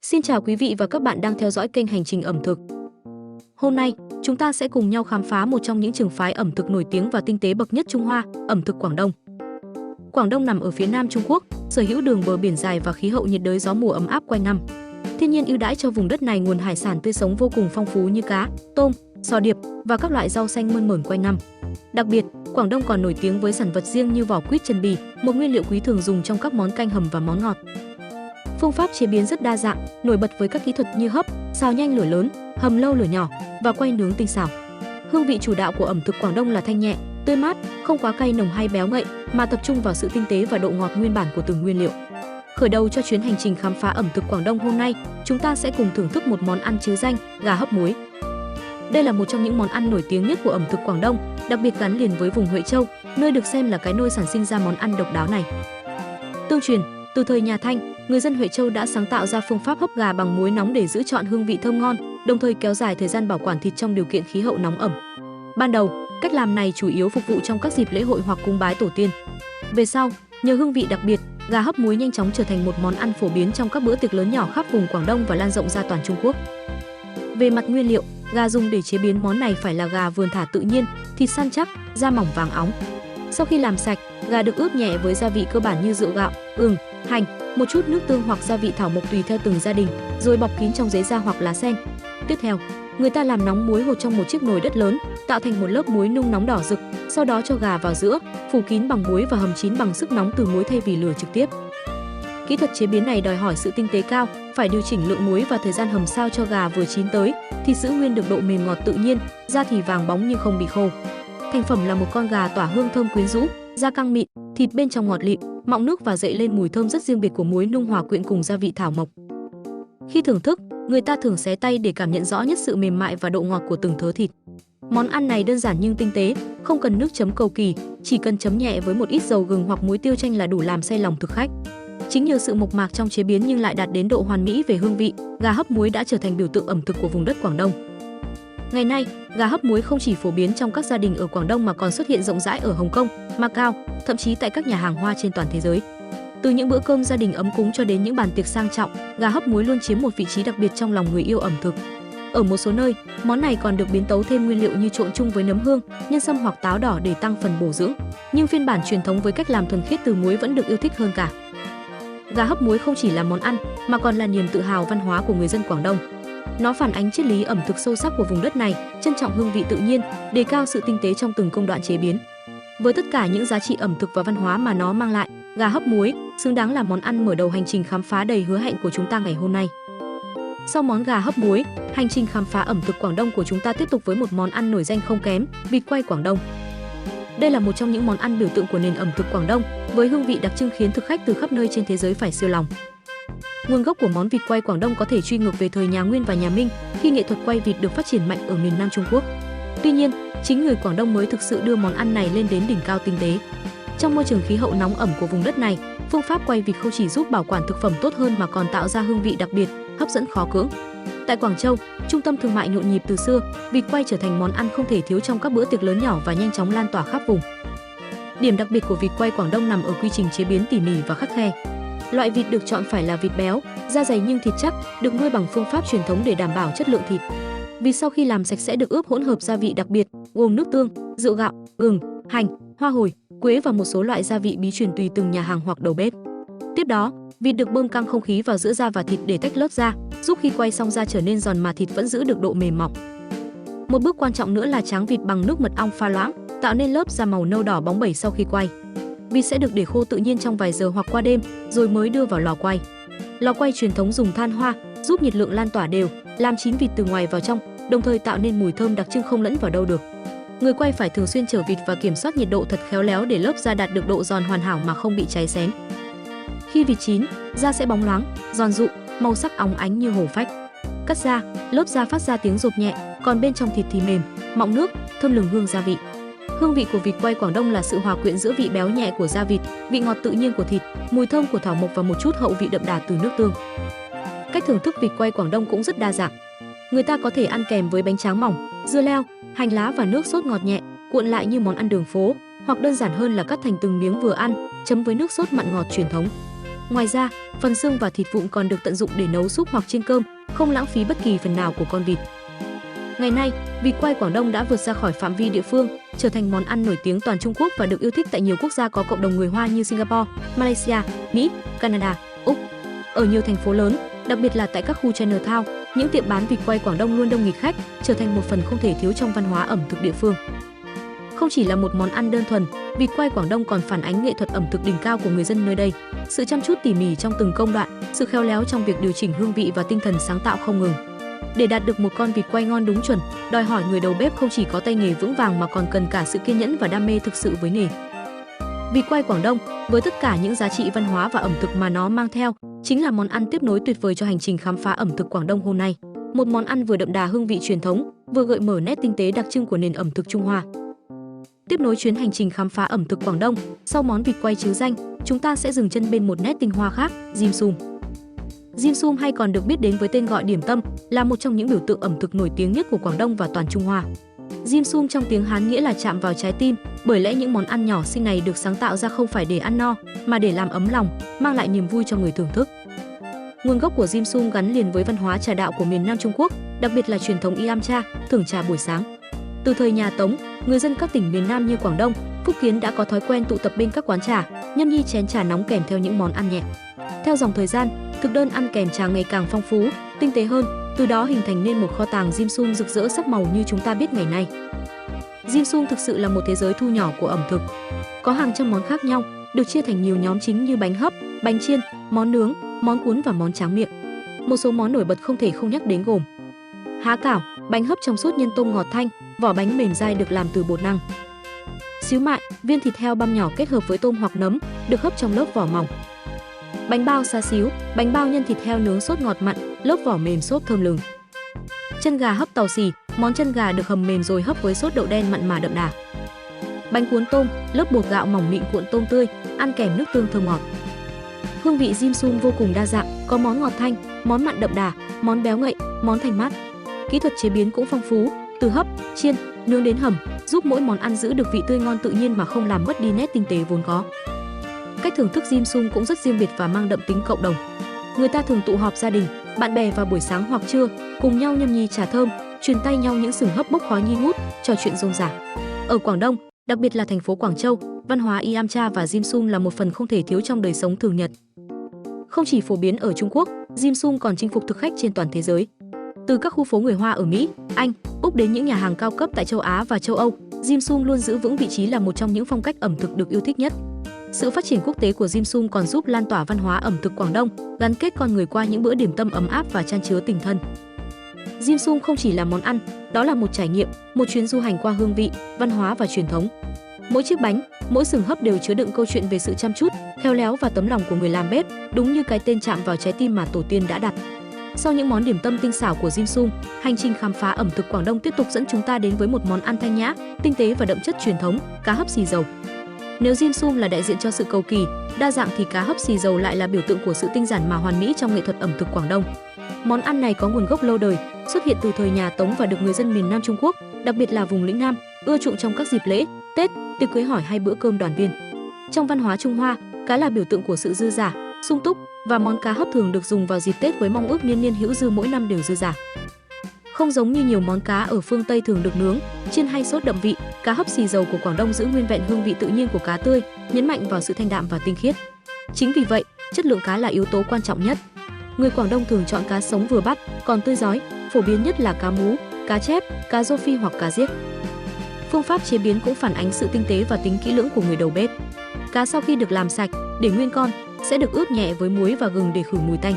Xin chào quý vị và các bạn đang theo dõi kênh Hành trình ẩm thực. Hôm nay, chúng ta sẽ cùng nhau khám phá một trong những trường phái ẩm thực nổi tiếng và tinh tế bậc nhất Trung Hoa, ẩm thực Quảng Đông. Quảng Đông nằm ở phía nam Trung Quốc, sở hữu đường bờ biển dài và khí hậu nhiệt đới gió mùa ấm áp quanh năm. Thiên nhiên ưu đãi cho vùng đất này nguồn hải sản tươi sống vô cùng phong phú như cá, tôm, sò điệp và các loại rau xanh mơn mởn quanh năm. Đặc biệt, Quảng Đông còn nổi tiếng với sản vật riêng như vỏ quýt chân bì, một nguyên liệu quý thường dùng trong các món canh hầm và món ngọt. Phương pháp chế biến rất đa dạng, nổi bật với các kỹ thuật như hấp, xào nhanh lửa lớn, hầm lâu lửa nhỏ và quay nướng tinh xảo. Hương vị chủ đạo của ẩm thực Quảng Đông là thanh nhẹ, tươi mát, không quá cay nồng hay béo ngậy, mà tập trung vào sự tinh tế và độ ngọt nguyên bản của từng nguyên liệu. Khởi đầu cho chuyến hành trình khám phá ẩm thực Quảng Đông hôm nay, chúng ta sẽ cùng thưởng thức một món ăn trứ danh, gà hấp muối. Đây là một trong những món ăn nổi tiếng nhất của ẩm thực Quảng Đông, đặc biệt gắn liền với vùng Huệ Châu, nơi được xem là cái nôi sản sinh ra món ăn độc đáo này. Tương truyền, từ thời nhà Thanh, người dân Huệ Châu đã sáng tạo ra phương pháp hấp gà bằng muối nóng để giữ trọn hương vị thơm ngon, đồng thời kéo dài thời gian bảo quản thịt trong điều kiện khí hậu nóng ẩm. Ban đầu, cách làm này chủ yếu phục vụ trong các dịp lễ hội hoặc cúng bái tổ tiên. Về sau, nhờ hương vị đặc biệt, gà hấp muối nhanh chóng trở thành một món ăn phổ biến trong các bữa tiệc lớn nhỏ khắp vùng Quảng Đông và lan rộng ra toàn Trung Quốc. Về mặt nguyên liệu, gà dùng để chế biến món này phải là gà vườn thả tự nhiên, thịt săn chắc, da mỏng vàng óng. Sau khi làm sạch, gà được ướp nhẹ với gia vị cơ bản như rượu gạo, gừng, hành, một chút nước tương hoặc gia vị thảo mộc tùy theo từng gia đình, rồi bọc kín trong giấy da hoặc lá sen. Tiếp theo, người ta làm nóng muối hột trong một chiếc nồi đất lớn, tạo thành một lớp muối nung nóng đỏ rực, sau đó cho gà vào giữa, phủ kín bằng muối và hầm chín bằng sức nóng từ muối thay vì lửa trực tiếp. Kỹ thuật chế biến này đòi hỏi sự tinh tế cao, phải điều chỉnh lượng muối và thời gian hầm sao cho gà vừa chín tới, thịt giữ nguyên được độ mềm ngọt tự nhiên, da thì vàng bóng nhưng không bị khô. Thành phẩm là một con gà tỏa hương thơm quyến rũ, da căng mịn, thịt bên trong ngọt lịm, mọng nước và dậy lên mùi thơm rất riêng biệt của muối nung hòa quyện cùng gia vị thảo mộc. Khi thưởng thức, người ta thường xé tay để cảm nhận rõ nhất sự mềm mại và độ ngọt của từng thớ thịt. Món ăn này đơn giản nhưng tinh tế, không cần nước chấm cầu kỳ, chỉ cần chấm nhẹ với một ít dầu gừng hoặc muối tiêu chanh là đủ làm say lòng thực khách. Chính nhờ sự mộc mạc trong chế biến nhưng lại đạt đến độ hoàn mỹ về hương vị, gà hấp muối đã trở thành biểu tượng ẩm thực của vùng đất Quảng Đông. Ngày nay, gà hấp muối không chỉ phổ biến trong các gia đình ở Quảng Đông mà còn xuất hiện rộng rãi ở Hồng Kông, Macau, thậm chí tại các nhà hàng Hoa trên toàn thế giới. Từ những bữa cơm gia đình ấm cúng cho đến những bàn tiệc sang trọng, gà hấp muối luôn chiếm một vị trí đặc biệt trong lòng người yêu ẩm thực. Ở một số nơi, món này còn được biến tấu thêm nguyên liệu như trộn chung với nấm hương, nhân sâm hoặc táo đỏ để tăng phần bổ dưỡng. Nhưng phiên bản truyền thống với cách làm thuần khiết từ muối vẫn được yêu thích hơn cả. Gà hấp muối không chỉ là món ăn mà còn là niềm tự hào văn hóa của người dân Quảng Đông. Nó phản ánh triết lý ẩm thực sâu sắc của vùng đất này, trân trọng hương vị tự nhiên, đề cao sự tinh tế trong từng công đoạn chế biến. Với tất cả những giá trị ẩm thực và văn hóa mà nó mang lại, gà hấp muối xứng đáng là món ăn mở đầu hành trình khám phá đầy hứa hẹn của chúng ta ngày hôm nay. Sau món gà hấp muối, hành trình khám phá ẩm thực Quảng Đông của chúng ta tiếp tục với một món ăn nổi danh không kém, vịt quay Quảng Đông. Đây là một trong những món ăn biểu tượng của nền ẩm thực Quảng Đông, với hương vị đặc trưng khiến thực khách từ khắp nơi trên thế giới phải siêu lòng. Nguồn gốc của món vịt quay Quảng Đông có thể truy ngược về thời nhà Nguyên và nhà Minh, khi nghệ thuật quay vịt được phát triển mạnh ở miền Nam Trung Quốc. Tuy nhiên, chính người Quảng Đông mới thực sự đưa món ăn này lên đến đỉnh cao tinh tế. Trong môi trường khí hậu nóng ẩm của vùng đất này, phương pháp quay vịt không chỉ giúp bảo quản thực phẩm tốt hơn mà còn tạo ra hương vị đặc biệt, hấp dẫn khó cưỡng. Tại Quảng Châu, trung tâm thương mại nhộn nhịp từ xưa, vịt quay trở thành món ăn không thể thiếu trong các bữa tiệc lớn nhỏ và nhanh chóng lan tỏa khắp vùng. Điểm đặc biệt của vịt quay Quảng Đông nằm ở quy trình chế biến tỉ mỉ và khắt khe. Loại vịt được chọn phải là vịt béo, da dày nhưng thịt chắc, được nuôi bằng phương pháp truyền thống để đảm bảo chất lượng thịt. Vịt sau khi làm sạch sẽ được ướp hỗn hợp gia vị đặc biệt, gồm nước tương, rượu gạo, gừng, hành, hoa hồi, quế và một số loại gia vị bí truyền tùy từng nhà hàng hoặc đầu bếp. Tiếp đó, vịt được bơm căng không khí vào giữa da và thịt để tách lớp da, giúp khi quay xong da trở nên giòn mà thịt vẫn giữ được độ mềm mọng. Một bước quan trọng nữa là tráng vịt bằng nước mật ong pha loãng, tạo nên lớp da màu nâu đỏ bóng bẩy sau khi quay. Vịt sẽ được để khô tự nhiên trong vài giờ hoặc qua đêm, rồi mới đưa vào lò quay. Lò quay truyền thống dùng than hoa, giúp nhiệt lượng lan tỏa đều, làm chín vịt từ ngoài vào trong, đồng thời tạo nên mùi thơm đặc trưng không lẫn vào đâu được. Người quay phải thường xuyên chở vịt và kiểm soát nhiệt độ thật khéo léo để lớp da đạt được độ giòn hoàn hảo mà không bị cháy xém. Khi vịt chín, da sẽ bóng loáng, giòn rụm, màu sắc óng ánh như hổ phách. Cắt da, lớp da phát ra tiếng rộp nhẹ, còn bên trong thịt thì mềm, mọng nước, thơm lừng hương gia vị. Hương vị của vịt quay Quảng Đông là sự hòa quyện giữa vị béo nhẹ của da vịt, vị ngọt tự nhiên của thịt, mùi thơm của thảo mộc và một chút hậu vị đậm đà từ nước tương. Cách thưởng thức vịt quay Quảng Đông cũng rất đa dạng. Người ta có thể ăn kèm với bánh tráng mỏng, dưa leo, hành lá và nước sốt ngọt nhẹ, cuộn lại như món ăn đường phố, hoặc đơn giản hơn là cắt thành từng miếng vừa ăn, chấm với nước sốt mặn ngọt truyền thống. Ngoài ra, phần xương và thịt vụn còn được tận dụng để nấu súp hoặc chiên cơm, không lãng phí bất kỳ phần nào của con vịt. Ngày nay, vịt quay Quảng Đông đã vượt ra khỏi phạm vi địa phương, trở thành món ăn nổi tiếng toàn Trung Quốc và được yêu thích tại nhiều quốc gia có cộng đồng người Hoa như Singapore, Malaysia, Mỹ, Canada, Úc. Ở nhiều thành phố lớn, đặc biệt là tại các khu Chinatown, những tiệm bán vịt quay Quảng Đông luôn đông nghịt khách, trở thành một phần không thể thiếu trong văn hóa ẩm thực địa phương. Không chỉ là một món ăn đơn thuần, vịt quay Quảng Đông còn phản ánh nghệ thuật ẩm thực đỉnh cao của người dân nơi đây. Sự chăm chút tỉ mỉ trong từng công đoạn, sự khéo léo trong việc điều chỉnh hương vị và tinh thần sáng tạo không ngừng. Để đạt được một con vịt quay ngon đúng chuẩn, đòi hỏi người đầu bếp không chỉ có tay nghề vững vàng mà còn cần cả sự kiên nhẫn và đam mê thực sự với nghề. Vịt quay Quảng Đông, với tất cả những giá trị văn hóa và ẩm thực mà nó mang theo, chính là món ăn tiếp nối tuyệt vời cho hành trình khám phá ẩm thực Quảng Đông hôm nay. Một món ăn vừa đậm đà hương vị truyền thống, vừa gợi mở nét tinh tế đặc trưng của nền ẩm thực Trung Hoa. Tiếp nối chuyến hành trình khám phá ẩm thực Quảng Đông, sau món vịt quay trứ danh, chúng ta sẽ dừng chân bên một nét tinh hoa khác, dim sum. Dim sum hay còn được biết đến với tên gọi điểm tâm, là một trong những biểu tượng ẩm thực nổi tiếng nhất của Quảng Đông và toàn Trung Hoa. Dim sum trong tiếng Hán nghĩa là chạm vào trái tim, bởi lẽ những món ăn nhỏ xinh này được sáng tạo ra không phải để ăn no, mà để làm ấm lòng, mang lại niềm vui cho người thưởng thức. Nguồn gốc của dim sum gắn liền với văn hóa trà đạo của miền Nam Trung Quốc, đặc biệt là truyền thống yam cha, thưởng trà buổi sáng. Từ thời nhà Tống, người dân các tỉnh miền Nam như Quảng Đông, Phúc Kiến đã có thói quen tụ tập bên các quán trà, nhâm nhi chén trà nóng kèm theo những món ăn nhẹ. Theo dòng thời gian, thực đơn ăn kèm trà ngày càng phong phú, tinh tế hơn, từ đó hình thành nên một kho tàng dim sum rực rỡ sắc màu như chúng ta biết ngày nay. Dim sum thực sự là một thế giới thu nhỏ của ẩm thực. Có hàng trăm món khác nhau, được chia thành nhiều nhóm chính như bánh hấp, bánh chiên, món nướng, món cuốn và món tráng miệng. Một số món nổi bật không thể không nhắc đến gồm há cảo, bánh hấp trong suốt nhân tôm ngọt thanh, vỏ bánh mềm dai được làm từ bột năng. Xíu mại, viên thịt heo băm nhỏ kết hợp với tôm hoặc nấm, được hấp trong lớp vỏ mỏng. Bánh bao xá xíu, bánh bao nhân thịt heo nướng sốt ngọt mặn, lớp vỏ mềm xốp thơm lừng. Chân gà hấp tàu xì, món chân gà được hầm mềm rồi hấp với sốt đậu đen mặn mà đậm đà. Bánh cuốn tôm, lớp bột gạo mỏng mịn cuộn tôm tươi, ăn kèm nước tương thơm ngọt. Hương vị dim sum vô cùng đa dạng, có món ngọt thanh, món mặn đậm đà, món béo ngậy, món thanh mát. Kỹ thuật chế biến cũng phong phú, từ hấp, chiên, nướng đến hầm, giúp mỗi món ăn giữ được vị tươi ngon tự nhiên mà không làm mất đi nét tinh tế vốn có. Cách thưởng thức dim sum cũng rất riêng biệt và mang đậm tính cộng đồng. Người ta thường tụ họp gia đình, bạn bè vào buổi sáng hoặc trưa, cùng nhau nhâm nhi trà thơm, truyền tay nhau những sừng hấp bốc khói nghi ngút, trò chuyện rôm rả. Ở Quảng Đông, đặc biệt là thành phố Quảng Châu, văn hóa yam cha và dim sum là một phần không thể thiếu trong đời sống thường nhật. Không chỉ phổ biến ở Trung Quốc, dim sum còn chinh phục thực khách trên toàn thế giới. Từ các khu phố người Hoa ở Mỹ, Anh, Úc đến những nhà hàng cao cấp tại châu Á và châu Âu, dim sum luôn giữ vững vị trí là một trong những phong cách ẩm thực được yêu thích nhất. Sự phát triển quốc tế của dim sum còn giúp lan tỏa văn hóa ẩm thực Quảng Đông, gắn kết con người qua những bữa điểm tâm ấm áp và chan chứa tình thân. Dim sum không chỉ là món ăn, đó là một trải nghiệm, một chuyến du hành qua hương vị, văn hóa và truyền thống. Mỗi chiếc bánh, mỗi sừng hấp đều chứa đựng câu chuyện về sự chăm chút, khéo léo và tấm lòng của người làm bếp, đúng như cái tên chạm vào trái tim mà tổ tiên đã đặt. Sau những món điểm tâm tinh xảo của dim sum, hành trình khám phá ẩm thực Quảng Đông tiếp tục dẫn chúng ta đến với một món ăn thanh nhã, tinh tế và đậm chất truyền thống, cá hấp xì dầu. Nếu dim sum là đại diện cho sự cầu kỳ, đa dạng thì cá hấp xì dầu lại là biểu tượng của sự tinh giản mà hoàn mỹ trong nghệ thuật ẩm thực Quảng Đông. Món ăn này có nguồn gốc lâu đời, xuất hiện từ thời nhà Tống và được người dân miền Nam Trung Quốc, đặc biệt là vùng lĩnh Nam, ưa chuộng trong các dịp lễ, Tết, tiệc cưới hỏi hay bữa cơm đoàn viên. Trong văn hóa Trung Hoa, cá là biểu tượng của sự dư dả, sung túc và món cá hấp thường được dùng vào dịp Tết với mong ước niên niên hữu dư mỗi năm đều dư dả. Không giống như nhiều món cá ở phương Tây thường được nướng, chiên hay sốt đậm vị, cá hấp xì dầu của Quảng Đông giữ nguyên vẹn hương vị tự nhiên của cá tươi, nhấn mạnh vào sự thanh đạm và tinh khiết. Chính vì vậy, chất lượng cá là yếu tố quan trọng nhất. Người Quảng Đông thường chọn cá sống vừa bắt, còn tươi rói, phổ biến nhất là cá mú, cá chép, cá rô phi hoặc cá giếc. Phương pháp chế biến cũng phản ánh sự tinh tế và tính kỹ lưỡng của người đầu bếp. Cá sau khi được làm sạch, để nguyên con, sẽ được ướp nhẹ với muối và gừng để khử mùi tanh.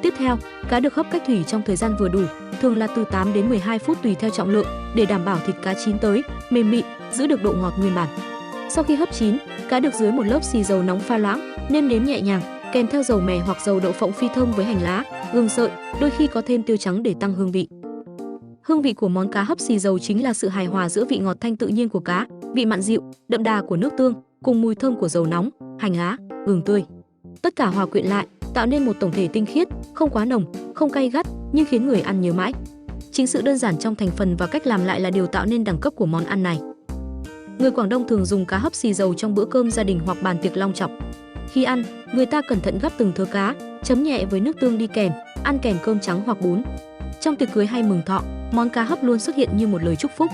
Tiếp theo, cá được hấp cách thủy trong thời gian vừa đủ, thường là từ 8 đến 12 phút tùy theo trọng lượng, để đảm bảo thịt cá chín tới, mềm mịn, giữ được độ ngọt nguyên bản. Sau khi hấp chín, cá được dưới một lớp xì dầu nóng pha loãng, nêm nếm nhẹ nhàng, kèm theo dầu mè hoặc dầu đậu phộng phi thơm với hành lá, gừng sợi, đôi khi có thêm tiêu trắng để tăng hương vị. Hương vị của món cá hấp xì dầu chính là sự hài hòa giữa vị ngọt thanh tự nhiên của cá, vị mặn dịu, đậm đà của nước tương, cùng mùi thơm của dầu nóng, hành lá, gừng tươi. Tất cả hòa quyện lại, tạo nên một tổng thể tinh khiết, không quá nồng, không cay gắt, nhưng khiến người ăn nhớ mãi. Chính sự đơn giản trong thành phần và cách làm lại là điều tạo nên đẳng cấp của món ăn này. Người Quảng Đông thường dùng cá hấp xì dầu trong bữa cơm gia đình hoặc bàn tiệc long trọng. Khi ăn, người ta cẩn thận gắp từng thớ cá, chấm nhẹ với nước tương đi kèm, ăn kèm cơm trắng hoặc bún. Trong tiệc cưới hay mừng thọ, món cá hấp luôn xuất hiện như một lời chúc phúc.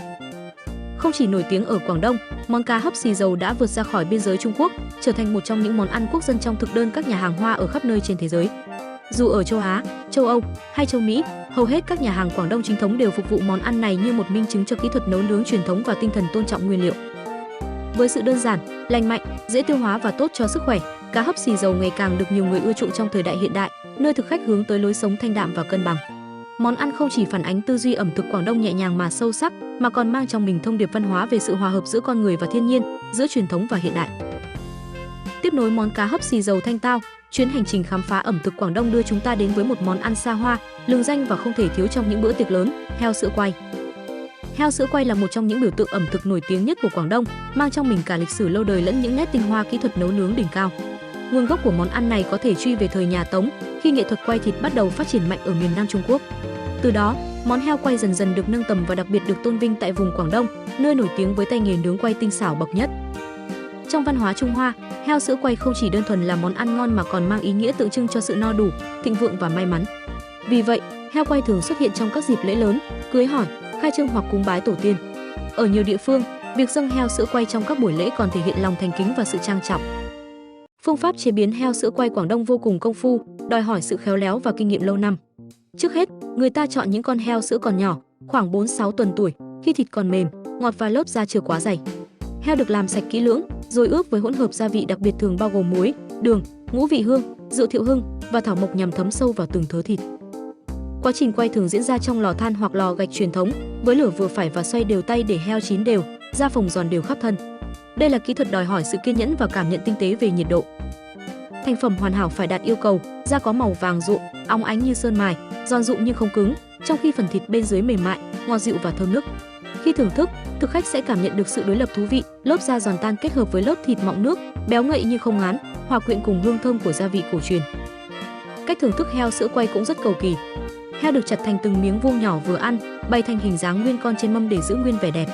Không chỉ nổi tiếng ở Quảng Đông, món cá hấp xì dầu đã vượt ra khỏi biên giới Trung Quốc, trở thành một trong những món ăn quốc dân trong thực đơn các nhà hàng Hoa ở khắp nơi trên thế giới. Dù ở châu Á, châu Âu hay châu Mỹ, hầu hết các nhà hàng Quảng Đông chính thống đều phục vụ món ăn này như một minh chứng cho kỹ thuật nấu nướng truyền thống và tinh thần tôn trọng nguyên liệu. Với sự đơn giản, lành mạnh, dễ tiêu hóa và tốt cho sức khỏe, cá hấp xì dầu ngày càng được nhiều người ưa chuộng trong thời đại hiện đại, nơi thực khách hướng tới lối sống thanh đạm và cân bằng. Món ăn không chỉ phản ánh tư duy ẩm thực Quảng Đông nhẹ nhàng mà sâu sắc, mà còn mang trong mình thông điệp văn hóa về sự hòa hợp giữa con người và thiên nhiên, giữa truyền thống và hiện đại. Tiếp nối món cá hấp xì dầu thanh tao, chuyến hành trình khám phá ẩm thực Quảng Đông đưa chúng ta đến với một món ăn xa hoa, lừng danh và không thể thiếu trong những bữa tiệc lớn, heo sữa quay. Heo sữa quay là một trong những biểu tượng ẩm thực nổi tiếng nhất của Quảng Đông, mang trong mình cả lịch sử lâu đời lẫn những nét tinh hoa kỹ thuật nấu nướng đỉnh cao. Nguồn gốc của món ăn này có thể truy về thời nhà Tống, khi nghệ thuật quay thịt bắt đầu phát triển mạnh ở miền Nam Trung Quốc. Từ đó, món heo quay dần dần được nâng tầm và đặc biệt được tôn vinh tại vùng Quảng Đông, nơi nổi tiếng với tay nghề nướng quay tinh xảo bậc nhất. Trong văn hóa Trung Hoa, heo sữa quay không chỉ đơn thuần là món ăn ngon mà còn mang ý nghĩa tượng trưng cho sự no đủ, thịnh vượng và may mắn. Vì vậy, heo quay thường xuất hiện trong các dịp lễ lớn, cưới hỏi, khai trương hoặc cúng bái tổ tiên. Ở nhiều địa phương, việc dâng heo sữa quay trong các buổi lễ còn thể hiện lòng thành kính và sự trang trọng. Phương pháp chế biến heo sữa quay Quảng Đông vô cùng công phu, đòi hỏi sự khéo léo và kinh nghiệm lâu năm. Trước hết, người ta chọn những con heo sữa còn nhỏ, khoảng 4-6 tuần tuổi, khi thịt còn mềm, ngọt và lớp da chưa quá dày. Heo được làm sạch kỹ lưỡng, rồi ướp với hỗn hợp gia vị đặc biệt thường bao gồm muối, đường, ngũ vị hương, rượu thiệu hưng và thảo mộc nhằm thấm sâu vào từng thớ thịt. Quá trình quay thường diễn ra trong lò than hoặc lò gạch truyền thống, với lửa vừa phải và xoay đều tay để heo chín đều, da phồng giòn đều khắp thân. Đây là kỹ thuật đòi hỏi sự kiên nhẫn và cảm nhận tinh tế về nhiệt độ. Thành phẩm hoàn hảo phải đạt yêu cầu, da có màu vàng rụa, óng ánh như sơn mài, giòn rụm nhưng không cứng, trong khi phần thịt bên dưới mềm mại, ngọt dịu và thơm nức. Khi thưởng thức, thực khách sẽ cảm nhận được sự đối lập thú vị, lớp da giòn tan kết hợp với lớp thịt mọng nước, béo ngậy nhưng không ngán, hòa quyện cùng hương thơm của gia vị cổ truyền. Cách thưởng thức heo sữa quay cũng rất cầu kỳ. Heo được chặt thành từng miếng vuông nhỏ vừa ăn, bày thành hình dáng nguyên con trên mâm để giữ nguyên vẻ đẹp.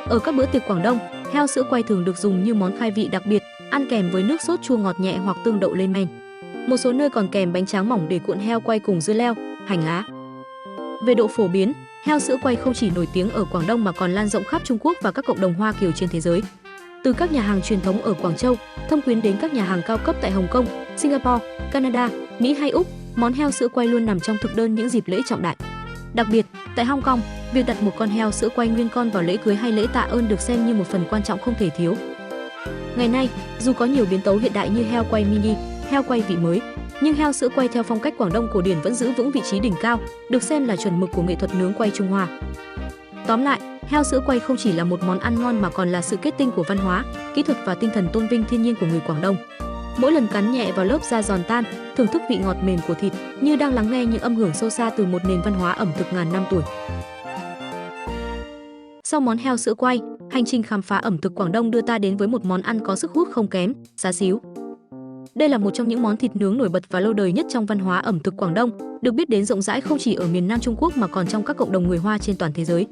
Ở các bữa tiệc Quảng Đông, heo sữa quay thường được dùng như món khai vị đặc biệt, ăn kèm với nước sốt chua ngọt nhẹ hoặc tương đậu lên men. Một số nơi còn kèm bánh tráng mỏng để cuộn heo quay cùng dưa leo, hành lá. Về độ phổ biến, heo sữa quay không chỉ nổi tiếng ở Quảng Đông mà còn lan rộng khắp Trung Quốc và các cộng đồng Hoa Kiều trên thế giới. Từ các nhà hàng truyền thống ở Quảng Châu, thâm quyến đến các nhà hàng cao cấp tại Hồng Kông, Singapore, Canada, Mỹ hay Úc, món heo sữa quay luôn nằm trong thực đơn những dịp lễ trọng đại. Đặc biệt, tại Hong Kong, việc đặt một con heo sữa quay nguyên con vào lễ cưới hay lễ tạ ơn được xem như một phần quan trọng không thể thiếu. Ngày nay, dù có nhiều biến tấu hiện đại như heo quay mini, heo quay vị mới, nhưng heo sữa quay theo phong cách Quảng Đông cổ điển vẫn giữ vững vị trí đỉnh cao, được xem là chuẩn mực của nghệ thuật nướng quay Trung Hoa. Tóm lại, heo sữa quay không chỉ là một món ăn ngon mà còn là sự kết tinh của văn hóa, kỹ thuật và tinh thần tôn vinh thiên nhiên của người Quảng Đông. Mỗi lần cắn nhẹ vào lớp da giòn tan, thưởng thức vị ngọt mềm của thịt, như đang lắng nghe những âm hưởng sâu xa từ một nền văn hóa ẩm thực ngàn năm tuổi. Sau món heo sữa quay, hành trình khám phá ẩm thực Quảng Đông đưa ta đến với một món ăn có sức hút không kém, xá xíu. Đây là một trong những món thịt nướng nổi bật và lâu đời nhất trong văn hóa ẩm thực Quảng Đông, được biết đến rộng rãi không chỉ ở miền Nam Trung Quốc mà còn trong các cộng đồng người Hoa trên toàn thế giới.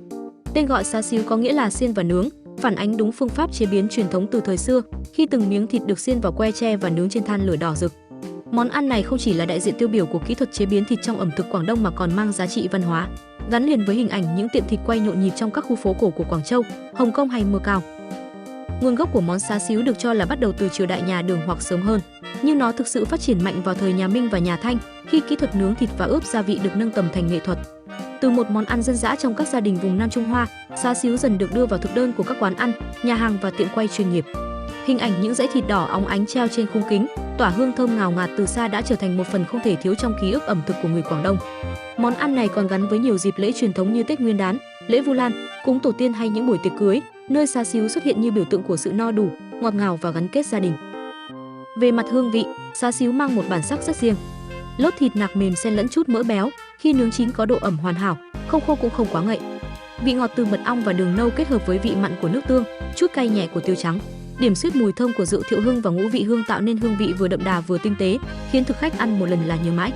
Tên gọi xá xíu có nghĩa là xiên và nướng, phản ánh đúng phương pháp chế biến truyền thống từ thời xưa, khi từng miếng thịt được xiên vào que tre và nướng trên than lửa đỏ rực. Món ăn này không chỉ là đại diện tiêu biểu của kỹ thuật chế biến thịt trong ẩm thực Quảng Đông mà còn mang giá trị văn hóa, gắn liền với hình ảnh những tiệm thịt quay nhộn nhịp trong các khu phố cổ của Quảng Châu, Hồng Kông hay Macau. Nguồn gốc của món xá xíu được cho là bắt đầu từ triều đại nhà Đường hoặc sớm hơn, nhưng nó thực sự phát triển mạnh vào thời nhà Minh và nhà Thanh, khi kỹ thuật nướng thịt và ướp gia vị được nâng tầm thành nghệ thuật. Từ một món ăn dân dã trong các gia đình vùng Nam Trung Hoa, xá xíu dần được đưa vào thực đơn của các quán ăn, nhà hàng và tiệm quay chuyên nghiệp. Hình ảnh những dãy thịt đỏ óng ánh treo trên khung kính, tỏa hương thơm ngào ngạt từ xa đã trở thành một phần không thể thiếu trong ký ức ẩm thực của người Quảng Đông. Món ăn này còn gắn với nhiều dịp lễ truyền thống như Tết Nguyên đán, lễ Vu Lan, cúng tổ tiên hay những buổi tiệc cưới, nơi xá xíu xuất hiện như biểu tượng của sự no đủ, ngọt ngào và gắn kết gia đình. Về mặt hương vị, xá xíu mang một bản sắc rất riêng. Lốt thịt nạc mềm xen lẫn chút mỡ béo, khi nướng chín có độ ẩm hoàn hảo, không khô cũng không quá ngậy. Vị ngọt từ mật ong và đường nâu kết hợp với vị mặn của nước tương, chút cay nhẹ của tiêu trắng, điểm xuyết mùi thơm của rượu thiệu hưng và ngũ vị hương tạo nên hương vị vừa đậm đà vừa tinh tế, khiến thực khách ăn một lần là nhớ mãi.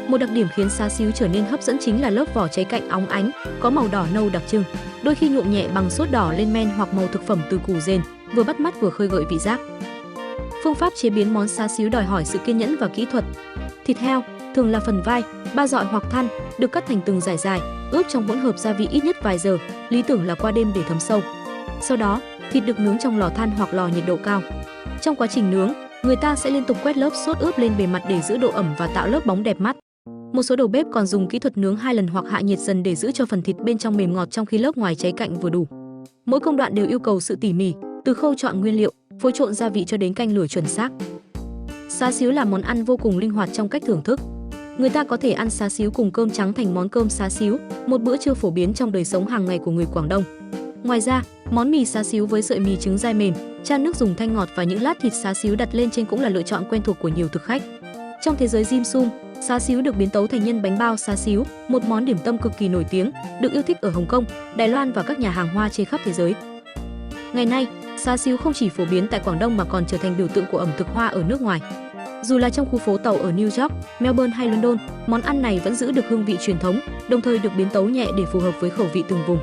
Một đặc điểm khiến xá xíu trở nên hấp dẫn chính là lớp vỏ cháy cạnh óng ánh, có màu đỏ nâu đặc trưng, đôi khi nhuộm nhẹ bằng sốt đỏ lên men hoặc màu thực phẩm từ củ dền, vừa bắt mắt vừa khơi gợi vị giác. Phương pháp chế biến món xá xíu đòi hỏi sự kiên nhẫn và kỹ thuật. Thịt heo, thường là phần vai, ba dọi hoặc thăn, được cắt thành từng dải dài, ướp trong hỗn hợp gia vị ít nhất vài giờ, lý tưởng là qua đêm để thấm sâu. Sau đó, thịt được nướng trong lò than hoặc lò nhiệt độ cao. Trong quá trình nướng, người ta sẽ liên tục quét lớp sốt ướp lên bề mặt để giữ độ ẩm và tạo lớp bóng đẹp mắt. Một số đầu bếp còn dùng kỹ thuật nướng 2 lần hoặc hạ nhiệt dần để giữ cho phần thịt bên trong mềm ngọt trong khi lớp ngoài cháy cạnh vừa đủ. Mỗi công đoạn đều yêu cầu sự tỉ mỉ, từ khâu chọn nguyên liệu, phối trộn gia vị cho đến canh lửa chuẩn xác. Xá xíu là món ăn vô cùng linh hoạt trong cách thưởng thức. Người ta có thể ăn xá xíu cùng cơm trắng thành món cơm xá xíu, một bữa trưa phổ biến trong đời sống hàng ngày của người Quảng Đông. Ngoài ra, món mì xá xíu với sợi mì trứng dai mềm, chan nước dùng thanh ngọt và những lát thịt xá xíu đặt lên trên cũng là lựa chọn quen thuộc của nhiều thực khách. Trong thế giới dim sum, xá xíu được biến tấu thành nhân bánh bao xá xíu, một món điểm tâm cực kỳ nổi tiếng, được yêu thích ở Hồng Kông, Đài Loan và các nhà hàng Hoa trên khắp thế giới. Ngày nay, xá xíu không chỉ phổ biến tại Quảng Đông mà còn trở thành biểu tượng của ẩm thực Hoa ở nước ngoài. Dù là trong khu phố tàu ở New York, Melbourne hay London, món ăn này vẫn giữ được hương vị truyền thống, đồng thời được biến tấu nhẹ để phù hợp với khẩu vị từng vùng.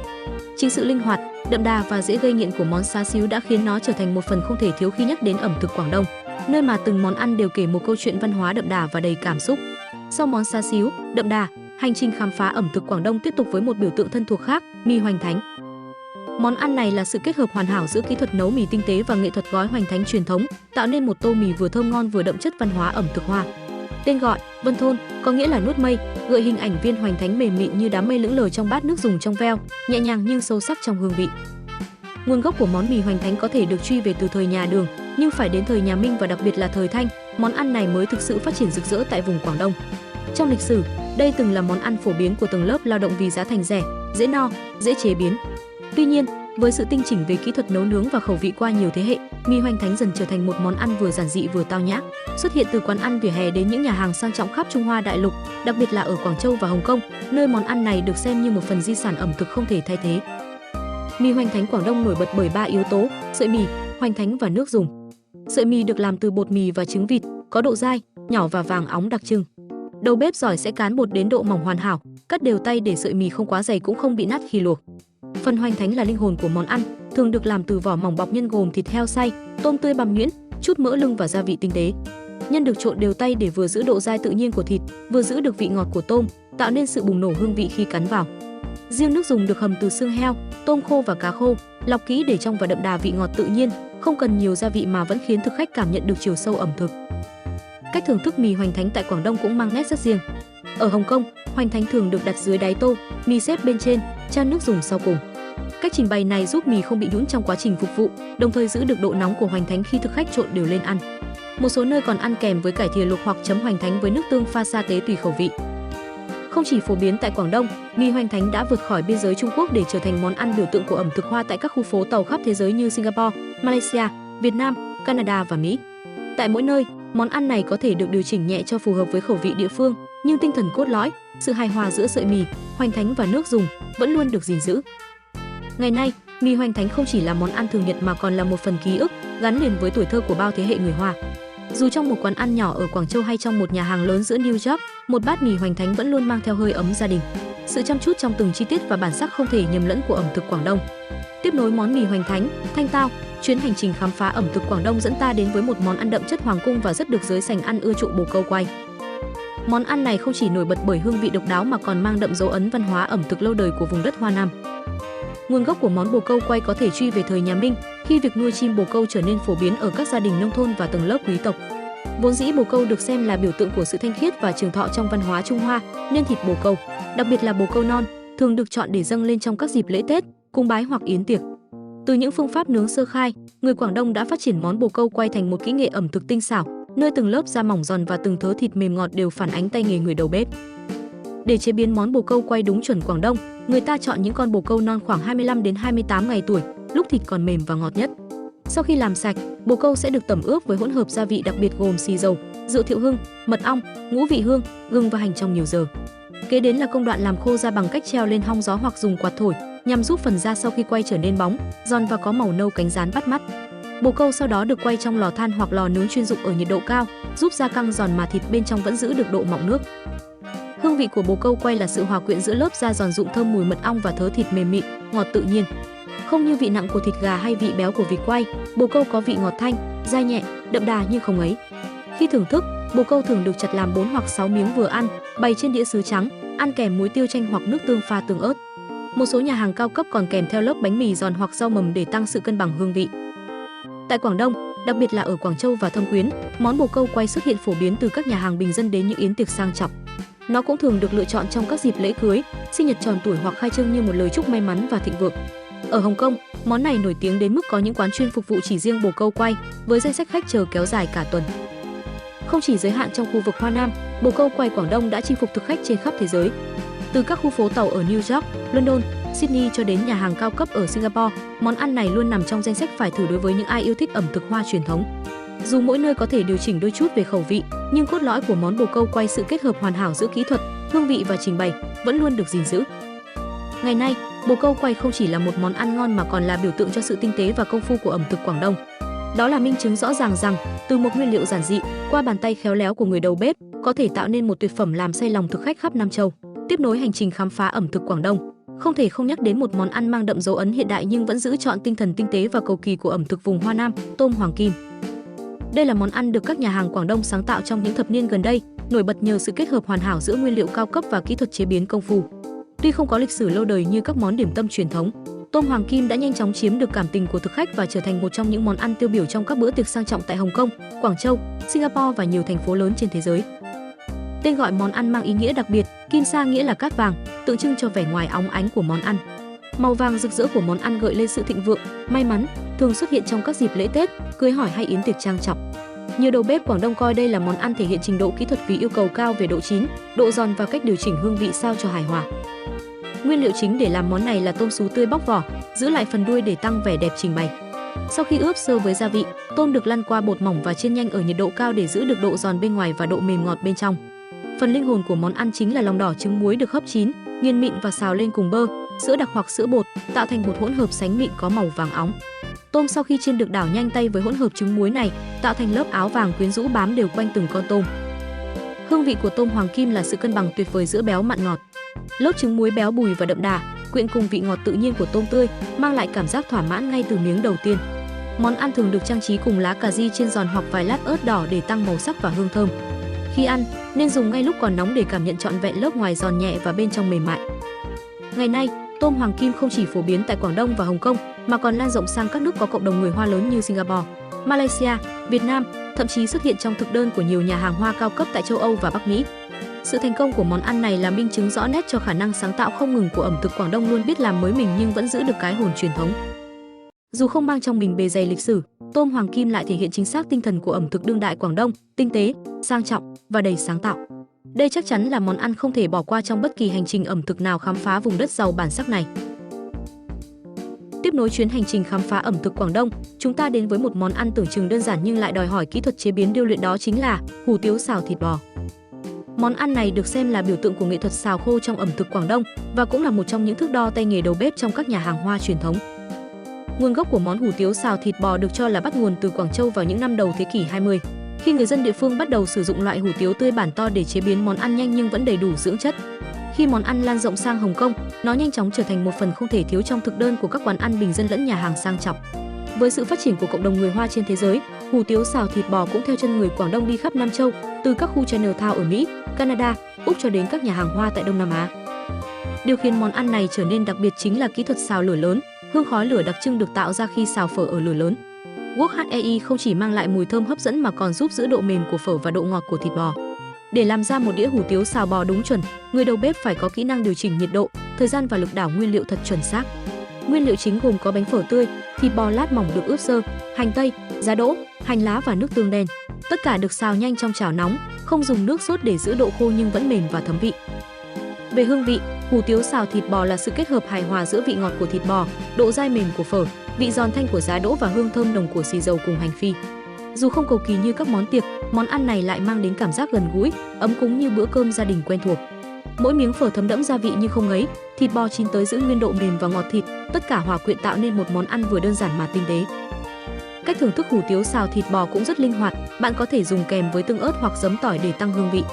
Chính sự linh hoạt, đậm đà và dễ gây nghiện của món xá xíu đã khiến nó trở thành một phần không thể thiếu khi nhắc đến ẩm thực Quảng Đông, nơi mà từng món ăn đều kể một câu chuyện văn hóa đậm đà và đầy cảm xúc. Sau món xá xíu, đậm đà, hành trình khám phá ẩm thực Quảng Đông tiếp tục với một biểu tượng thân thuộc khác, mì hoành thánh. Món ăn này là sự kết hợp hoàn hảo giữa kỹ thuật nấu mì tinh tế và nghệ thuật gói hoành thánh truyền thống, tạo nên một tô mì vừa thơm ngon vừa đậm chất văn hóa ẩm thực Hoa. Tên gọi, Vân Thôn, có nghĩa là nuốt mây, gợi hình ảnh viên hoành thánh mềm mịn như đám mây lững lờ trong bát nước dùng trong veo, nhẹ nhàng nhưng sâu sắc trong hương vị. Nguồn gốc của món mì hoành thánh có thể được truy về từ thời nhà Đường, nhưng phải đến thời nhà Minh và đặc biệt là thời Thanh, món ăn này mới thực sự phát triển rực rỡ tại vùng Quảng Đông. Trong lịch sử, đây từng là món ăn phổ biến của tầng lớp lao động vì giá thành rẻ, dễ no, dễ chế biến. Tuy nhiên, với sự tinh chỉnh về kỹ thuật nấu nướng và khẩu vị qua nhiều thế hệ, mì hoành thánh dần trở thành một món ăn vừa giản dị vừa tao nhã, xuất hiện từ quán ăn vỉa hè đến những nhà hàng sang trọng khắp Trung Hoa đại lục, đặc biệt là ở Quảng Châu và Hồng Kông, nơi món ăn này được xem như một phần di sản ẩm thực không thể thay thế. Mì hoành thánh Quảng Đông nổi bật bởi 3 yếu tố: sợi mì, hoành thánh và nước dùng. Sợi mì được làm từ bột mì và trứng vịt, có độ dai, nhỏ và vàng óng đặc trưng. Đầu bếp giỏi sẽ cán bột đến độ mỏng hoàn hảo, cắt đều tay để sợi mì không quá dày cũng không bị nát khi luộc. Phần hoành thánh là linh hồn của món ăn, thường được làm từ vỏ mỏng bọc nhân gồm thịt heo xay, tôm tươi bằm nhuyễn, chút mỡ lưng và gia vị tinh tế. Nhân được trộn đều tay để vừa giữ độ dai tự nhiên của thịt, vừa giữ được vị ngọt của tôm, tạo nên sự bùng nổ hương vị khi cắn vào. Riêng nước dùng được hầm từ xương heo, tôm khô và cá khô, lọc kỹ để trong và đậm đà vị ngọt tự nhiên, không cần nhiều gia vị mà vẫn khiến thực khách cảm nhận được chiều sâu ẩm thực. Cách thưởng thức mì hoành thánh tại Quảng Đông cũng mang nét rất riêng. Ở Hồng Kông, hoành thánh thường được đặt dưới đáy tô, mì xếp bên trên, chan nước dùng sau cùng. Cách trình bày này giúp mì không bị nhũn trong quá trình phục vụ, đồng thời giữ được độ nóng của hoành thánh khi thực khách trộn đều lên ăn. Một số nơi còn ăn kèm với cải thìa luộc hoặc chấm hoành thánh với nước tương pha sa tế tùy khẩu vị. Không chỉ phổ biến tại Quảng Đông, mì hoành thánh đã vượt khỏi biên giới Trung Quốc để trở thành món ăn biểu tượng của ẩm thực Hoa tại các khu phố tàu khắp thế giới như Singapore, Malaysia, Việt Nam, Canada và Mỹ. Tại mỗi nơi, món ăn này có thể được điều chỉnh nhẹ cho phù hợp với khẩu vị địa phương, nhưng tinh thần cốt lõi, sự hài hòa giữa sợi mì, hoành thánh và nước dùng vẫn luôn được gìn giữ. Ngày nay, mì hoành thánh không chỉ là món ăn thường nhật mà còn là một phần ký ức gắn liền với tuổi thơ của bao thế hệ người Hoa. Dù trong một quán ăn nhỏ ở Quảng Châu hay trong một nhà hàng lớn giữa New York, một bát mì hoành thánh vẫn luôn mang theo hơi ấm gia đình, sự chăm chút trong từng chi tiết và bản sắc không thể nhầm lẫn của ẩm thực Quảng Đông. Tiếp nối món mì hoành thánh, thanh tao, chuyến hành trình khám phá ẩm thực Quảng Đông dẫn ta đến với một món ăn đậm chất hoàng cung và rất được giới sành ăn ưa chuộng, bồ câu quay. Món ăn này không chỉ nổi bật bởi hương vị độc đáo mà còn mang đậm dấu ấn văn hóa ẩm thực lâu đời của vùng đất Hoa Nam. Nguồn gốc của món bồ câu quay có thể truy về thời nhà Minh, khi việc nuôi chim bồ câu trở nên phổ biến ở các gia đình nông thôn và tầng lớp quý tộc. Vốn dĩ bồ câu được xem là biểu tượng của sự thanh khiết và trường thọ trong văn hóa Trung Hoa, nên thịt bồ câu, đặc biệt là bồ câu non, thường được chọn để dâng lên trong các dịp lễ Tết, cúng bái hoặc yến tiệc. Từ những phương pháp nướng sơ khai, người Quảng Đông đã phát triển món bồ câu quay thành một kỹ nghệ ẩm thực tinh xảo, nơi từng lớp da mỏng giòn và từng thớ thịt mềm ngọt đều phản ánh tay nghề người đầu bếp. Để chế biến món bồ câu quay đúng chuẩn Quảng Đông, người ta chọn những con bồ câu non khoảng 25 đến 28 ngày tuổi, lúc thịt còn mềm và ngọt nhất. Sau khi làm sạch, bồ câu sẽ được tẩm ướp với hỗn hợp gia vị đặc biệt gồm xì dầu, rượu thiệu hưng, mật ong, ngũ vị hương, gừng và hành trong nhiều giờ. Kế đến là công đoạn làm khô da bằng cách treo lên hong gió hoặc dùng quạt thổi, nhằm giúp phần da sau khi quay trở nên bóng, giòn và có màu nâu cánh rán bắt mắt. Bồ câu sau đó được quay trong lò than hoặc lò nướng chuyên dụng ở nhiệt độ cao, giúp da căng giòn mà thịt bên trong vẫn giữ được độ mọng nước. Hương vị của bồ câu quay là sự hòa quyện giữa lớp da giòn rụng thơm mùi mật ong và thớ thịt mềm mịn, ngọt tự nhiên. Không như vị nặng của thịt gà hay vị béo của vịt quay, bồ câu có vị ngọt thanh, dai nhẹ, đậm đà nhưng không ấy. Khi thưởng thức, bồ câu thường được chặt làm 4 hoặc 6 miếng vừa ăn, bày trên đĩa sứ trắng, ăn kèm muối tiêu chanh hoặc nước tương pha tương ớt. Một số nhà hàng cao cấp còn kèm theo lớp bánh mì giòn hoặc rau mầm để tăng sự cân bằng hương vị. Tại Quảng Đông, đặc biệt là ở Quảng Châu và Thâm Quyến, món bồ câu quay xuất hiện phổ biến từ các nhà hàng bình dân đến những yến tiệc sang trọng. Nó cũng thường được lựa chọn trong các dịp lễ cưới, sinh nhật tròn tuổi hoặc khai trương như một lời chúc may mắn và thịnh vượng. Ở Hồng Kông, món này nổi tiếng đến mức có những quán chuyên phục vụ chỉ riêng bồ câu quay, với danh sách khách chờ kéo dài cả tuần. Không chỉ giới hạn trong khu vực Hoa Nam, bồ câu quay Quảng Đông đã chinh phục thực khách trên khắp thế giới. Từ các khu phố tàu ở New York, London, Sydney cho đến nhà hàng cao cấp ở Singapore, món ăn này luôn nằm trong danh sách phải thử đối với những ai yêu thích ẩm thực Hoa truyền thống. Dù mỗi nơi có thể điều chỉnh đôi chút về khẩu vị, nhưng cốt lõi của món bồ câu quay, sự kết hợp hoàn hảo giữa kỹ thuật, hương vị và trình bày, vẫn luôn được gìn giữ. Ngày nay, bồ câu quay không chỉ là một món ăn ngon mà còn là biểu tượng cho sự tinh tế và công phu của ẩm thực Quảng Đông. Đó là minh chứng rõ ràng rằng, từ một nguyên liệu giản dị, qua bàn tay khéo léo của người đầu bếp, có thể tạo nên một tuyệt phẩm làm say lòng thực khách khắp Nam Châu. Tiếp nối hành trình khám phá ẩm thực Quảng Đông, không thể không nhắc đến một món ăn mang đậm dấu ấn hiện đại nhưng vẫn giữ trọn tinh thần tinh tế và cầu kỳ của ẩm thực vùng Hoa Nam, tôm hoàng kim. Đây là món ăn được các nhà hàng Quảng Đông sáng tạo trong những thập niên gần đây, nổi bật nhờ sự kết hợp hoàn hảo giữa nguyên liệu cao cấp và kỹ thuật chế biến công phu. Tuy không có lịch sử lâu đời như các món điểm tâm truyền thống, tôm hoàng kim đã nhanh chóng chiếm được cảm tình của thực khách và trở thành một trong những món ăn tiêu biểu trong các bữa tiệc sang trọng tại Hồng Kông, Quảng Châu, Singapore và nhiều thành phố lớn trên thế giới. Tên gọi món ăn mang ý nghĩa đặc biệt, kim sa nghĩa là cát vàng, tượng trưng cho vẻ ngoài óng ánh của món ăn. Màu vàng rực rỡ của món ăn gợi lên sự thịnh vượng, may mắn, thường xuất hiện trong các dịp lễ Tết, cưới hỏi hay yến tiệc trang trọng. Nhiều đầu bếp Quảng Đông coi đây là món ăn thể hiện trình độ kỹ thuật vì yêu cầu cao về độ chín, độ giòn và cách điều chỉnh hương vị sao cho hài hòa. Nguyên liệu chính để làm món này là tôm sú tươi bóc vỏ, giữ lại phần đuôi để tăng vẻ đẹp trình bày. Sau khi ướp sơ với gia vị, tôm được lăn qua bột mỏng và chiên nhanh ở nhiệt độ cao để giữ được độ giòn bên ngoài và độ mềm ngọt bên trong. Phần linh hồn của món ăn chính là lòng đỏ trứng muối được hấp chín, nghiền mịn và xào lên cùng bơ, sữa đặc hoặc sữa bột, tạo thành một hỗn hợp sánh mịn có màu vàng óng. Tôm sau khi chiên được đảo nhanh tay với hỗn hợp trứng muối này, tạo thành lớp áo vàng quyến rũ bám đều quanh từng con tôm. Hương vị của tôm hoàng kim là sự cân bằng tuyệt vời giữa béo mặn ngọt. Lớp trứng muối béo bùi và đậm đà, quyện cùng vị ngọt tự nhiên của tôm tươi, mang lại cảm giác thỏa mãn ngay từ miếng đầu tiên. Món ăn thường được trang trí cùng lá cà ri chiên giòn hoặc vài lát ớt đỏ để tăng màu sắc và hương thơm. Khi ăn, nên dùng ngay lúc còn nóng để cảm nhận trọn vẹn lớp ngoài giòn nhẹ và bên trong mềm mại. Ngày nay, tôm hoàng kim không chỉ phổ biến tại Quảng Đông và Hồng Kông mà còn lan rộng sang các nước có cộng đồng người Hoa lớn như Singapore, Malaysia, Việt Nam, thậm chí xuất hiện trong thực đơn của nhiều nhà hàng Hoa cao cấp tại châu Âu và Bắc Mỹ. Sự thành công của món ăn này là minh chứng rõ nét cho khả năng sáng tạo không ngừng của ẩm thực Quảng Đông, luôn biết làm mới mình nhưng vẫn giữ được cái hồn truyền thống. Dù không mang trong mình bề dày lịch sử, tôm hoàng kim lại thể hiện chính xác tinh thần của ẩm thực đương đại Quảng Đông, tinh tế, sang trọng và đầy sáng tạo. Đây chắc chắn là món ăn không thể bỏ qua trong bất kỳ hành trình ẩm thực nào khám phá vùng đất giàu bản sắc này. Tiếp nối chuyến hành trình khám phá ẩm thực Quảng Đông, chúng ta đến với một món ăn tưởng chừng đơn giản nhưng lại đòi hỏi kỹ thuật chế biến điêu luyện, đó chính là hủ tiếu xào thịt bò. Món ăn này được xem là biểu tượng của nghệ thuật xào khô trong ẩm thực Quảng Đông và cũng là một trong những thước đo tay nghề đầu bếp trong các nhà hàng Hoa truyền thống. Nguồn gốc của món hủ tiếu xào thịt bò được cho là bắt nguồn từ Quảng Châu vào những năm đầu thế kỷ 20, khi người dân địa phương bắt đầu sử dụng loại hủ tiếu tươi bản to để chế biến món ăn nhanh nhưng vẫn đầy đủ dưỡng chất. Khi món ăn lan rộng sang Hồng Kông, nó nhanh chóng trở thành một phần không thể thiếu trong thực đơn của các quán ăn bình dân lẫn nhà hàng sang trọng. Với sự phát triển của cộng đồng người Hoa trên thế giới, hủ tiếu xào thịt bò cũng theo chân người Quảng Đông đi khắp Nam Châu, từ các khu Chinatown ở Mỹ, Canada, Úc cho đến các nhà hàng Hoa tại Đông Nam Á. Điều khiến món ăn này trở nên đặc biệt chính là kỹ thuật xào lửa lớn, hương khói lửa đặc trưng được tạo ra khi xào phở ở lửa lớn. Wok HEI không chỉ mang lại mùi thơm hấp dẫn mà còn giúp giữ độ mềm của phở và độ ngọt của thịt bò. Để làm ra một đĩa hủ tiếu xào bò đúng chuẩn, người đầu bếp phải có kỹ năng điều chỉnh nhiệt độ, thời gian và lực đảo nguyên liệu thật chuẩn xác. Nguyên liệu chính gồm có bánh phở tươi, thịt bò lát mỏng được ướp sơ, hành tây, giá đỗ, hành lá và nước tương đen. Tất cả được xào nhanh trong chảo nóng, không dùng nước sốt để giữ độ khô nhưng vẫn mềm và thấm vị. Về hương vị, hủ tiếu xào thịt bò là sự kết hợp hài hòa giữa vị ngọt của thịt bò, độ dai mềm của phở, vị giòn thanh của giá đỗ và hương thơm nồng của xì dầu cùng hành phi. Dù không cầu kỳ như các món tiệc, món ăn này lại mang đến cảm giác gần gũi, ấm cúng như bữa cơm gia đình quen thuộc. Mỗi miếng phở thấm đẫm gia vị như không ngấy, thịt bò chín tới giữ nguyên độ mềm và ngọt thịt, tất cả hòa quyện tạo nên một món ăn vừa đơn giản mà tinh tế. Cách thưởng thức hủ tiếu xào thịt bò cũng rất linh hoạt, bạn có thể dùng kèm với tương ớt hoặc giấm tỏi để tăng hương vị.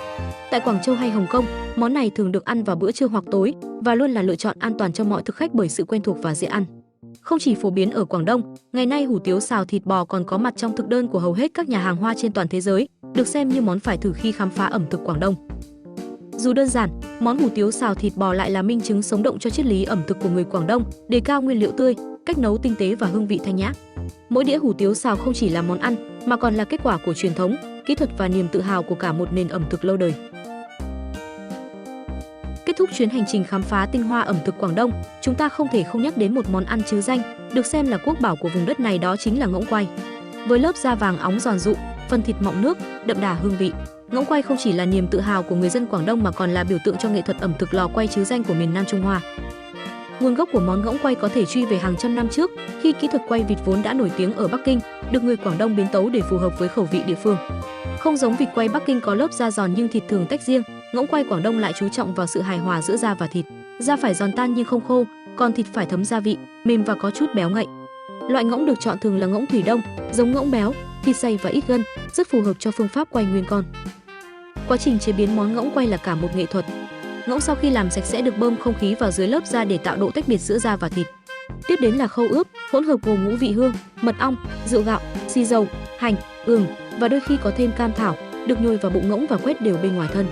Tại Quảng Châu hay Hồng Kông, món này thường được ăn vào bữa trưa hoặc tối và luôn là lựa chọn an toàn cho mọi thực khách bởi sự quen thuộc và dễ ăn. Không chỉ phổ biến ở Quảng Đông, ngày nay hủ tiếu xào thịt bò còn có mặt trong thực đơn của hầu hết các nhà hàng Hoa trên toàn thế giới, được xem như món phải thử khi khám phá ẩm thực Quảng Đông. Dù đơn giản, món hủ tiếu xào thịt bò lại là minh chứng sống động cho triết lý ẩm thực của người Quảng Đông, đề cao nguyên liệu tươi, cách nấu tinh tế và hương vị thanh nhã. Mỗi đĩa hủ tiếu xào không chỉ là món ăn, mà còn là kết quả của truyền thống, kỹ thuật và niềm tự hào của cả một nền ẩm thực lâu đời. Kết thúc chuyến hành trình khám phá tinh hoa ẩm thực Quảng Đông, chúng ta không thể không nhắc đến một món ăn trứ danh, được xem là quốc bảo của vùng đất này, đó chính là ngỗng quay. Với lớp da vàng óng giòn rụm, phần thịt mọng nước, đậm đà hương vị, ngỗng quay không chỉ là niềm tự hào của người dân Quảng Đông mà còn là biểu tượng cho nghệ thuật ẩm thực lò quay trứ danh của miền Nam Trung Hoa. Nguồn gốc của món ngỗng quay có thể truy về hàng trăm năm trước, khi kỹ thuật quay vịt vốn đã nổi tiếng ở Bắc Kinh, được người Quảng Đông biến tấu để phù hợp với khẩu vị địa phương. Không giống vịt quay Bắc Kinh có lớp da giòn nhưng thịt thường tách riêng, ngỗng quay Quảng Đông lại chú trọng vào sự hài hòa giữa da và thịt. Da phải giòn tan nhưng không khô, còn thịt phải thấm gia vị, mềm và có chút béo ngậy. Loại ngỗng được chọn thường là ngỗng Thủy Đông, giống ngỗng béo, thịt dày và ít gân, rất phù hợp cho phương pháp quay nguyên con. Quá trình chế biến món ngỗng quay là cả một nghệ thuật. Ngỗng sau khi làm sạch sẽ được bơm không khí vào dưới lớp da để tạo độ tách biệt giữa da và thịt. Tiếp đến là khâu ướp, hỗn hợp gồm ngũ vị hương, mật ong, rượu gạo, xì dầu, hành, ừng và đôi khi có thêm cam thảo, được nhồi vào bụng ngỗng và quét đều bên ngoài thân.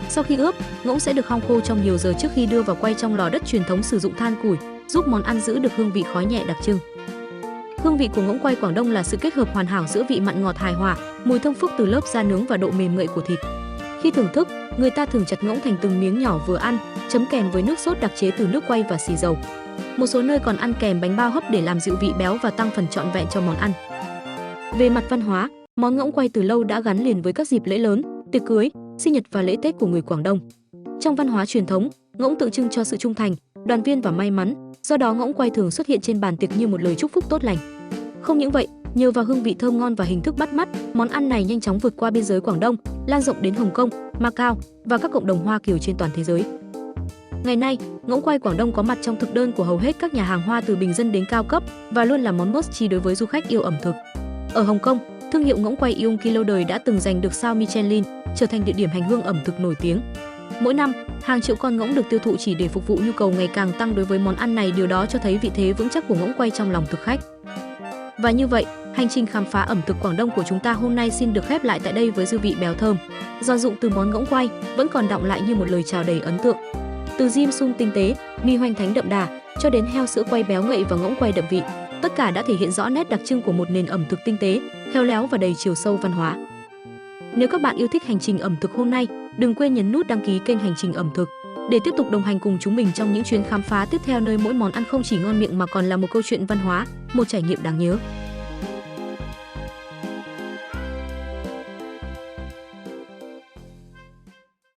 Sau khi ướp, ngỗng sẽ được hong khô trong nhiều giờ trước khi đưa vào quay trong lò đất truyền thống sử dụng than củi, giúp món ăn giữ được hương vị khói nhẹ đặc trưng. Hương vị của ngỗng quay Quảng Đông là sự kết hợp hoàn hảo giữa vị mặn ngọt hài hòa, mùi thơm phức từ lớp da nướng và độ mềm ngậy của thịt. Khi thưởng thức, người ta thường chặt ngỗng thành từng miếng nhỏ vừa ăn, chấm kèm với nước sốt đặc chế từ nước quay và xì dầu. Một số nơi còn ăn kèm bánh bao hấp để làm dịu vị béo và tăng phần trọn vẹn cho món ăn. Về mặt văn hóa, món ngỗng quay từ lâu đã gắn liền với các dịp lễ lớn, tiệc cưới, sinh nhật và lễ Tết của người Quảng Đông. Trong văn hóa truyền thống, ngỗng tượng trưng cho sự trung thành, đoàn viên và may mắn, do đó ngỗng quay thường xuất hiện trên bàn tiệc như một lời chúc phúc tốt lành. Không những vậy, nhờ vào hương vị thơm ngon và hình thức bắt mắt, món ăn này nhanh chóng vượt qua biên giới Quảng Đông, lan rộng đến Hồng Kông, Macau và các cộng đồng Hoa Kiều trên toàn thế giới. Ngày nay, ngỗng quay Quảng Đông có mặt trong thực đơn của hầu hết các nhà hàng Hoa từ bình dân đến cao cấp và luôn là món must chi đối với du khách yêu ẩm thực. Ở Hồng Kông, thương hiệu ngỗng quay Yong Ki lâu đời đã từng giành được sao Michelin, trở thành địa điểm hành hương ẩm thực nổi tiếng. Mỗi năm, hàng triệu con ngỗng được tiêu thụ chỉ để phục vụ nhu cầu ngày càng tăng đối với món ăn này, điều đó cho thấy vị thế vững chắc của ngỗng quay trong lòng thực khách. Và như vậy, hành trình khám phá ẩm thực Quảng Đông của chúng ta hôm nay xin được khép lại tại đây với dư vị béo thơm, giòn rụm từ món ngỗng quay vẫn còn đọng lại như một lời chào đầy ấn tượng. Từ dim sum tinh tế, mì hoành thánh đậm đà, cho đến heo sữa quay béo ngậy và ngỗng quay đậm vị, tất cả đã thể hiện rõ nét đặc trưng của một nền ẩm thực tinh tế, khéo léo và đầy chiều sâu văn hóa. Nếu các bạn yêu thích hành trình ẩm thực hôm nay, đừng quên nhấn nút đăng ký kênh Hành trình ẩm thực để tiếp tục đồng hành cùng chúng mình trong những chuyến khám phá tiếp theo, nơi mỗi món ăn không chỉ ngon miệng mà còn là một câu chuyện văn hóa, một trải nghiệm đáng nhớ.